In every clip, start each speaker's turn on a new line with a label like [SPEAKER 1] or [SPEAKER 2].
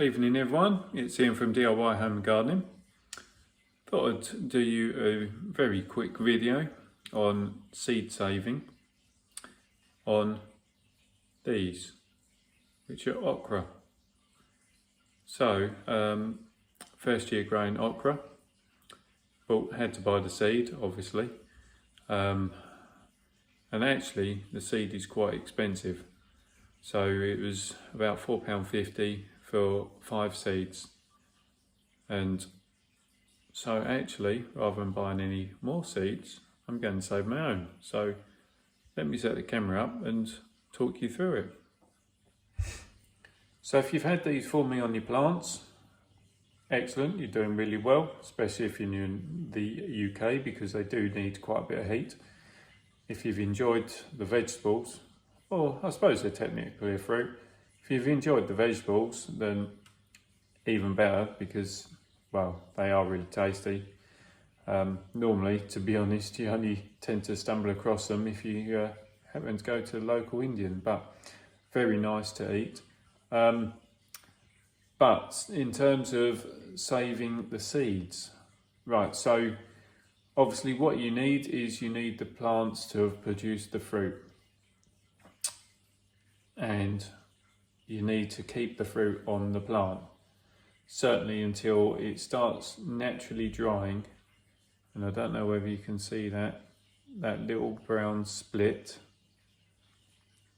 [SPEAKER 1] Evening everyone, it's Ian from DIY Home and Gardening. Thought I'd do you a very quick video on seed saving on these, which are okra. So, first year growing okra, but had to buy the seed obviously, and actually the seed is quite expensive. So it was about £4.50 for 5 seeds, and so actually rather than buying any more seeds I'm going to save my own. So let me set the camera up and talk you through it. So if you've had these forming on your plants, excellent, you're doing really well, especially if you're in the UK, because they do need quite a bit of heat. If you've enjoyed the vegetables, or I suppose they're technically a fruit, if you've enjoyed the vegetables, then even better, because, well, they are really tasty. Normally, to be honest, you only tend to stumble across them if you happen to go to the local Indian, but very nice to eat. But in terms of saving the seeds, right, so obviously what you need is you need the plants to have produced the fruit. And you need to keep the fruit on the plant, certainly until it starts naturally drying. And I don't know whether you can see that little brown split.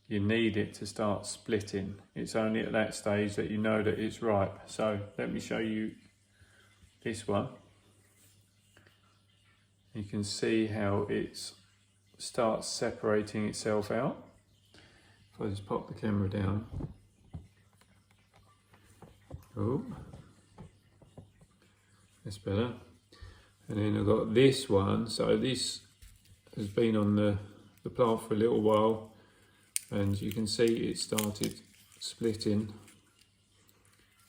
[SPEAKER 1] You need it to start splitting. It's only at that stage that you know that it's ripe. So let me show you this one. You can see how it starts separating itself out. If I just pop the camera down. Oh, that's better. And then I've got this one. So this has been on the plant for a little while, and you can see it started splitting.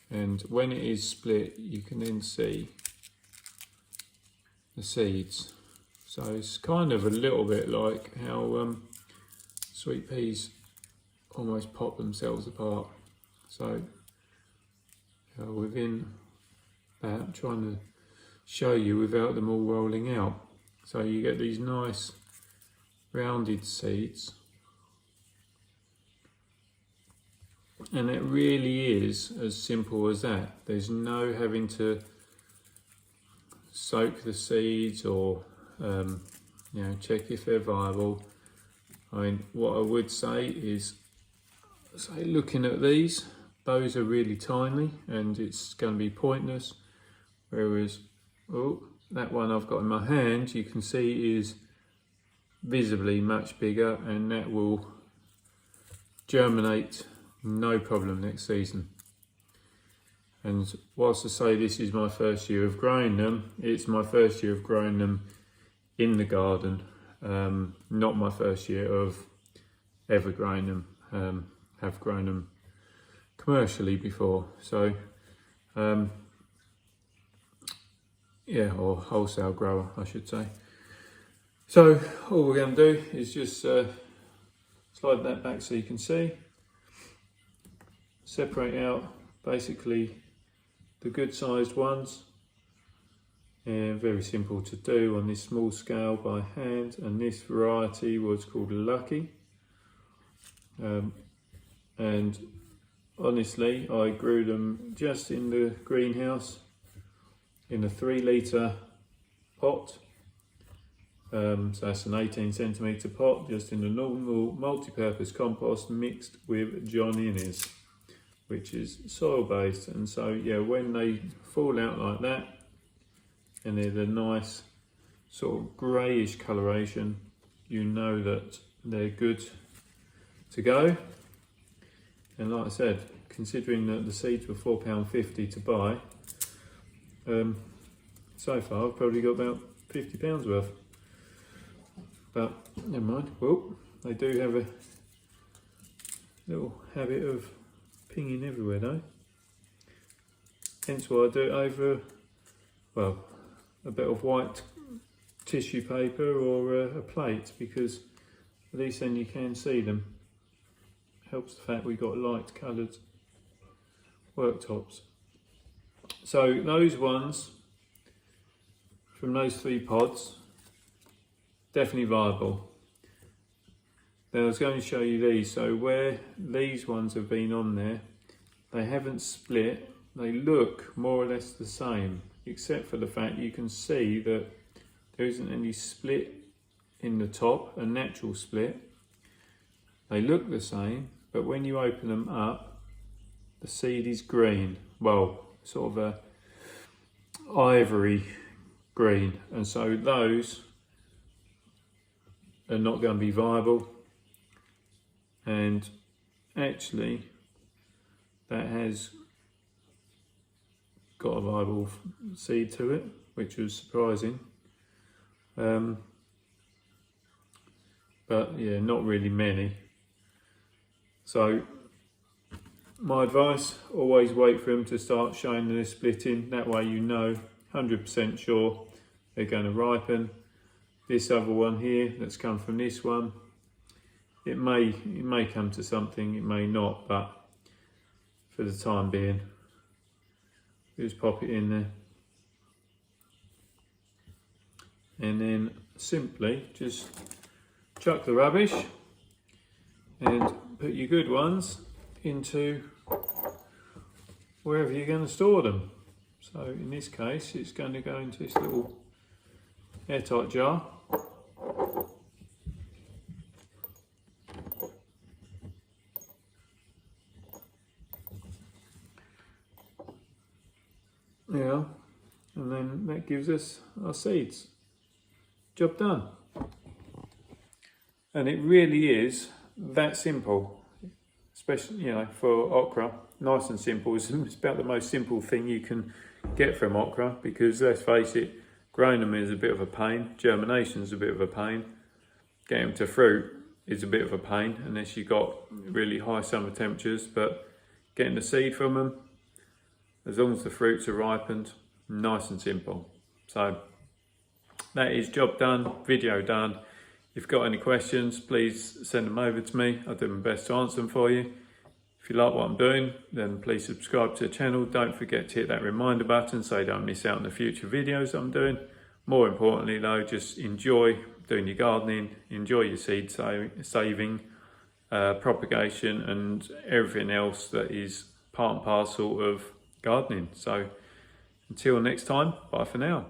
[SPEAKER 1] And when it is split, you can then see the seeds. So it's kind of a little bit like how sweet peas almost pop themselves apart. So within that, I'm trying to show you without them all rolling out. So you get these nice rounded seeds, and it really is as simple as that. There's no having to soak the seeds or check if they're viable. I mean, what I would say is, looking at these, those are really tiny and it's going to be pointless, whereas that one I've got in my hand, you can see is visibly much bigger, and that will germinate no problem next season. And whilst I say this is my first year of growing them, it's my first year of growing them in the garden, not my first year of ever growing them. Have grown them commercially before, so or wholesale grower I should say. So all we're going to do is just slide that back so you can see, separate out basically the good sized ones, and very simple to do on this small scale by hand. And this variety was called Lucky, and honestly I grew them just in the greenhouse in a 3 litre pot. So that's an 18 centimetre pot, just in a normal multi-purpose compost mixed with John Innes, which is soil based. And so yeah, when they fall out like that and they're the nice sort of greyish coloration, you know that they're good to go. And like I said, considering that the seeds were £4.50 to buy, so far I've probably got about £50 worth. But never mind. Well, they do have a little habit of pinging everywhere though. Hence why I do it over, well, a bit of white tissue paper or a plate, because at least then you can see them. Helps the fact we've got light coloured worktops. So those ones from those 3 pods, definitely viable. Then I was going to show you these. So where these ones have been on there, they haven't split. They look more or less the same, except for the fact you can see that there isn't any split in the top, a natural split. They look the same, but when you open them up, the seed is green. Well, sort of a ivory green, and so those are not going to be viable. And actually that has got a viable seed to it, which was surprising. But yeah, not really many. So my advice, always wait for them to start showing they're splitting. That way you know 100% sure they're going to ripen. This other one here that's come from this one, it may come to something, it may not, but for the time being, just pop it in there. And then simply just chuck the rubbish and put your good ones into wherever you're going to store them. So in this case, it's going to go into this little airtight jar. Yeah, and then that gives us our seeds. Job done. And it really is that simple, especially, you know, for okra. Nice and simple. It's about the most simple thing you can get from okra, because let's face it, growing them is a bit of a pain. Germination is a bit of a pain. Getting them to fruit is a bit of a pain unless you've got really high summer temperatures, but getting the seed from them, as long as the fruits are ripened, nice and simple. So that is job done, video done. If you've got any questions, please send them over to me. I'll do my best to answer them for you. If you like what I'm doing, then please subscribe to the channel. Don't forget to hit that reminder button so you don't miss out on the future videos I'm doing. More importantly though, just enjoy doing your gardening, enjoy your seed saving, propagation and everything else that is part and parcel of gardening. So until next time, bye for now.